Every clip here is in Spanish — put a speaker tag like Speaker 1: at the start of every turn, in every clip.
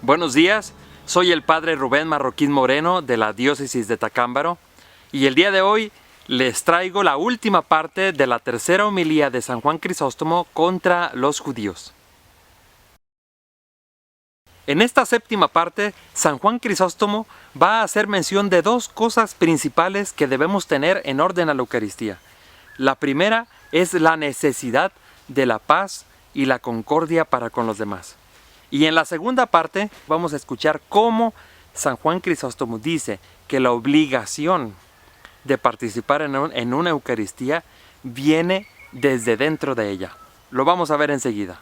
Speaker 1: Buenos días, soy el padre Rubén Marroquín Moreno de la diócesis de Tacámbaro y el día de hoy les traigo la última parte de la tercera homilía de San Juan Crisóstomo contra los judíos. En esta séptima parte, San Juan Crisóstomo va a hacer mención de dos cosas principales que debemos tener en orden a la Eucaristía. La primera es la necesidad de la paz y la concordia para con los demás. Y en la segunda parte vamos a escuchar cómo San Juan Crisóstomo dice que la obligación de participar en una Eucaristía viene desde dentro de ella. Lo vamos a ver enseguida.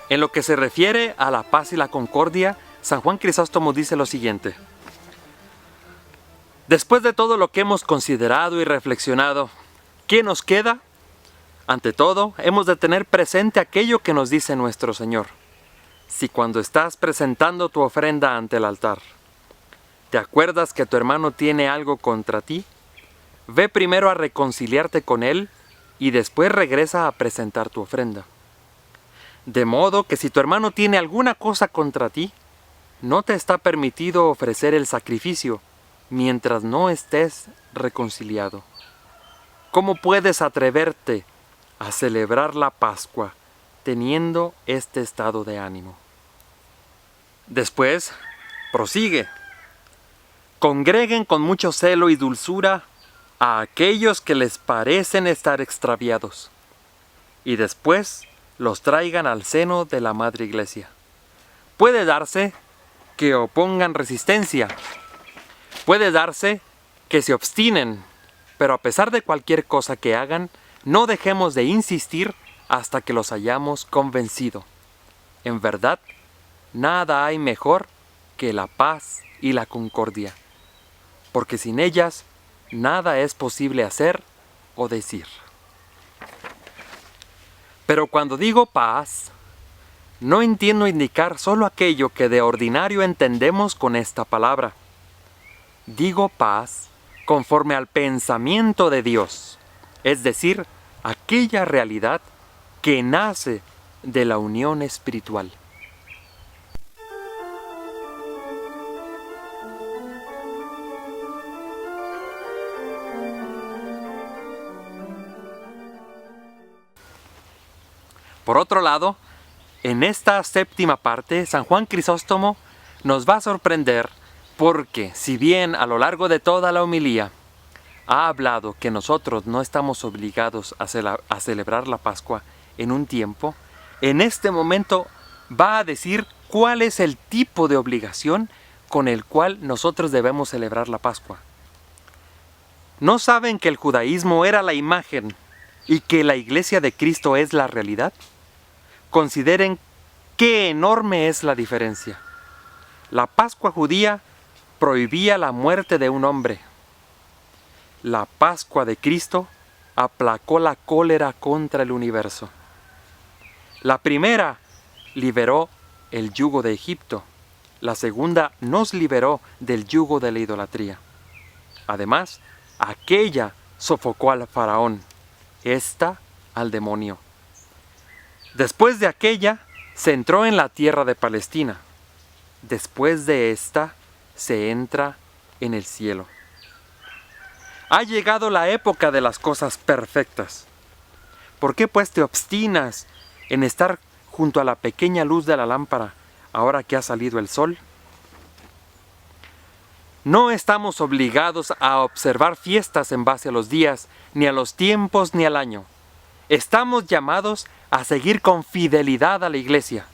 Speaker 1: En lo que se refiere a la paz y la concordia, San Juan Crisóstomo dice lo siguiente: después de todo lo que hemos considerado y reflexionado, ¿qué nos queda? Ante todo, hemos de tener presente aquello que nos dice nuestro Señor. Si cuando estás presentando tu ofrenda ante el altar, te acuerdas que tu hermano tiene algo contra ti, ve primero a reconciliarte con él y después regresa a presentar tu ofrenda. De modo que si tu hermano tiene alguna cosa contra ti, no te está permitido ofrecer el sacrificio mientras no estés reconciliado. ¿Cómo puedes atreverte a celebrar la Pascua teniendo este estado de ánimo? Después, prosigue. Congreguen con mucho celo y dulzura a aquellos que les parecen estar extraviados, y después los traigan al seno de la Madre Iglesia. Puede darse que opongan resistencia, puede darse que se obstinen, pero a pesar de cualquier cosa que hagan, no dejemos de insistir hasta que los hayamos convencido. En verdad, nada hay mejor que la paz y la concordia, porque sin ellas nada es posible hacer o decir. Pero cuando digo paz, no entiendo indicar solo aquello que de ordinario entendemos con esta palabra. Digo paz conforme al pensamiento de Dios, es decir, aquella realidad que nace de la unión espiritual. Por otro lado, en esta séptima parte, San Juan Crisóstomo nos va a sorprender porque, si bien a lo largo de toda la homilía ha hablado que nosotros no estamos obligados a celebrar la Pascua en un tiempo, en este momento va a decir cuál es el tipo de obligación con el cual nosotros debemos celebrar la Pascua. ¿No saben que el judaísmo era la imagen y que la Iglesia de Cristo es la realidad? Consideren qué enorme es la diferencia. La Pascua judía prohibía la muerte de un hombre. La Pascua de Cristo aplacó la cólera contra el universo. La primera liberó el yugo de Egipto. La segunda nos liberó del yugo de la idolatría. Además, aquella sofocó al faraón, esta al demonio. Después de aquella, se entró en la tierra de Palestina. Después de esta, se entra en el cielo. Ha llegado la época de las cosas perfectas. ¿Por qué pues te obstinas en estar junto a la pequeña luz de la lámpara ahora que ha salido el sol? No estamos obligados a observar fiestas en base a los días, ni a los tiempos, ni al año. Estamos llamados a seguir con fidelidad a la Iglesia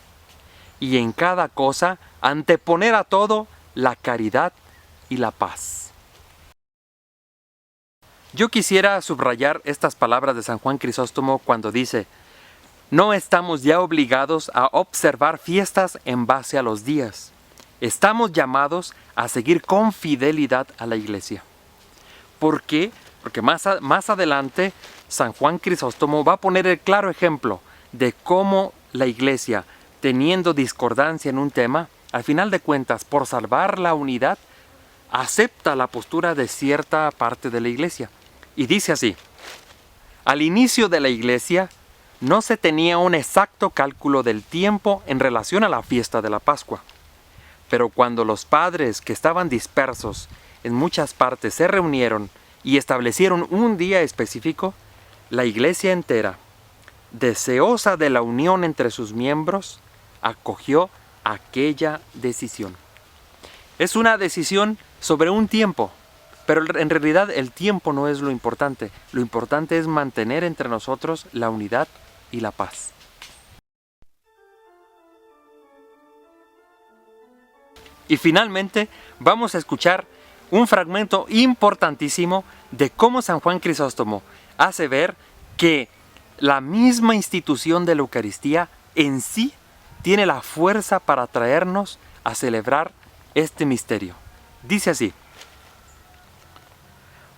Speaker 1: y en cada cosa anteponer a todo la caridad y la paz. Yo quisiera subrayar estas palabras de San Juan Crisóstomo cuando dice: no estamos ya obligados a observar fiestas en base a los días. Estamos llamados a seguir con fidelidad a la Iglesia. ¿Por qué? Porque más adelante San Juan Crisóstomo va a poner el claro ejemplo de cómo la Iglesia, teniendo discordancia en un tema, al final de cuentas, por salvar la unidad, acepta la postura de cierta parte de la Iglesia. Y dice así: Al inicio de la iglesia, no se tenía un exacto cálculo del tiempo en relación a la fiesta de la Pascua. Pero cuando los padres que estaban dispersos en muchas partes se reunieron y establecieron un día específico, la iglesia entera, deseosa de la unión entre sus miembros, acogió aquella decisión. Es una decisión sobre un tiempo, pero en realidad el tiempo no es lo importante. Lo importante es mantener entre nosotros la unidad y la paz. Y finalmente vamos a escuchar un fragmento importantísimo de cómo San Juan Crisóstomo hace ver que la misma institución de la Eucaristía en sí tiene la fuerza para traernos a celebrar este misterio. Dice así: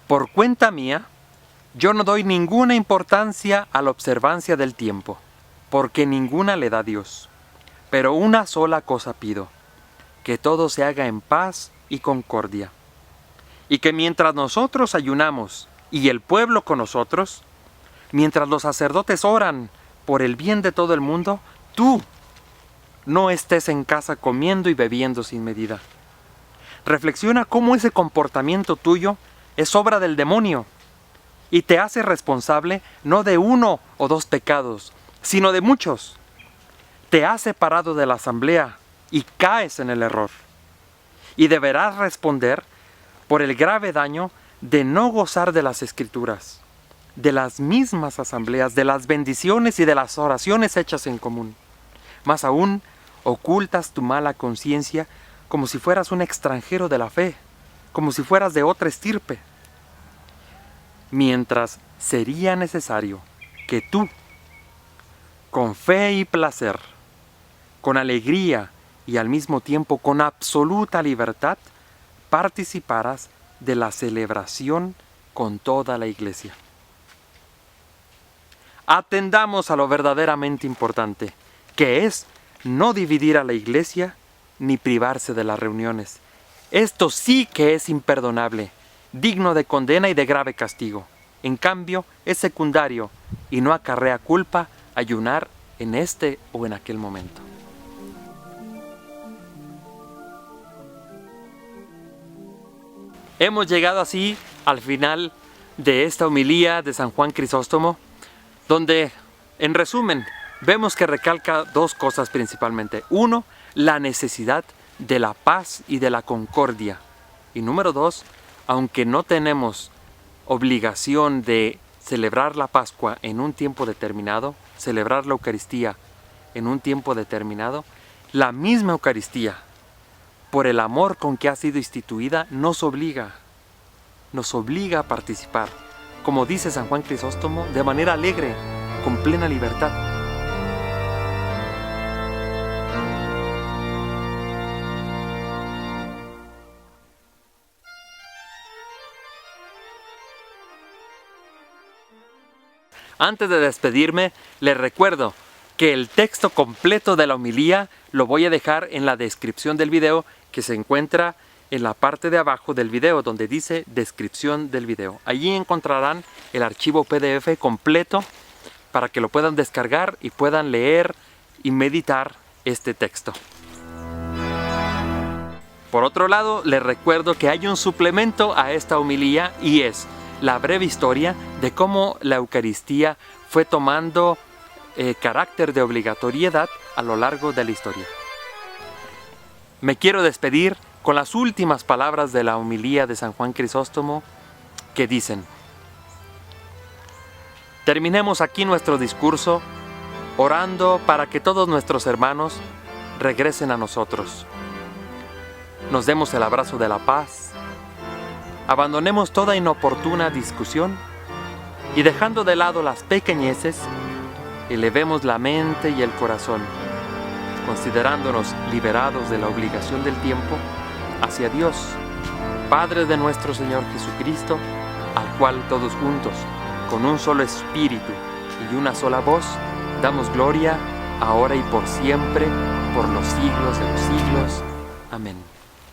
Speaker 1: por cuenta mía, yo no doy ninguna importancia a la observancia del tiempo, porque ninguna le da Dios. Pero una sola cosa pido, que todo se haga en paz y concordia. Y que mientras nosotros ayunamos y el pueblo con nosotros, mientras los sacerdotes oran por el bien de todo el mundo, tú no estés en casa comiendo y bebiendo sin medida. Reflexiona cómo ese comportamiento tuyo es obra del demonio y te hace responsable no de 1 o 2 pecados, sino de muchos. Te has separado de la asamblea y caes en el error. Y deberás responder por el grave daño de no gozar de las Escrituras, de las mismas asambleas, de las bendiciones y de las oraciones hechas en común. Más aún, ocultas tu mala conciencia como si fueras un extranjero de la fe, como si fueras de otra estirpe. Mientras sería necesario que tú, con fe y placer, con alegría y al mismo tiempo con absoluta libertad, participaras de la celebración con toda la iglesia. Atendamos a lo verdaderamente importante, que es no dividir a la iglesia ni privarse de las reuniones. Esto sí que es imperdonable, digno de condena y de grave castigo. En cambio, es secundario y no acarrea culpa ayunar en este o en aquel momento. Hemos llegado así al final de esta homilía de San Juan Crisóstomo, donde, en resumen, vemos que recalca 2 cosas principalmente. 1, la necesidad de la paz y de la concordia. Y número 2, aunque no tenemos obligación de celebrar la Pascua en un tiempo determinado, celebrar la Eucaristía en un tiempo determinado, la misma Eucaristía, por el amor con que ha sido instituida, nos obliga a participar, como dice San Juan Crisóstomo, de manera alegre, con plena libertad. Antes de despedirme, les recuerdo que el texto completo de la homilía lo voy a dejar en la descripción del video, que se encuentra en la parte de abajo del video, donde dice descripción del video. Allí encontrarán el archivo PDF completo para que lo puedan descargar y puedan leer y meditar este texto. Por otro lado, les recuerdo que hay un suplemento a esta homilía y es la breve historia de cómo la Eucaristía fue tomando carácter de obligatoriedad a lo largo de la historia. Me quiero despedir con las últimas palabras de la homilía de San Juan Crisóstomo, que dicen: terminemos aquí nuestro discurso orando para que todos nuestros hermanos regresen a nosotros. Nos demos el abrazo de la paz, abandonemos toda inoportuna discusión y, dejando de lado las pequeñeces, elevemos la mente y el corazón, considerándonos liberados de la obligación del tiempo, hacia Dios, Padre de nuestro Señor Jesucristo, al cual todos juntos, con un solo espíritu y una sola voz, damos gloria, ahora y por siempre, por los siglos de los siglos. Amén.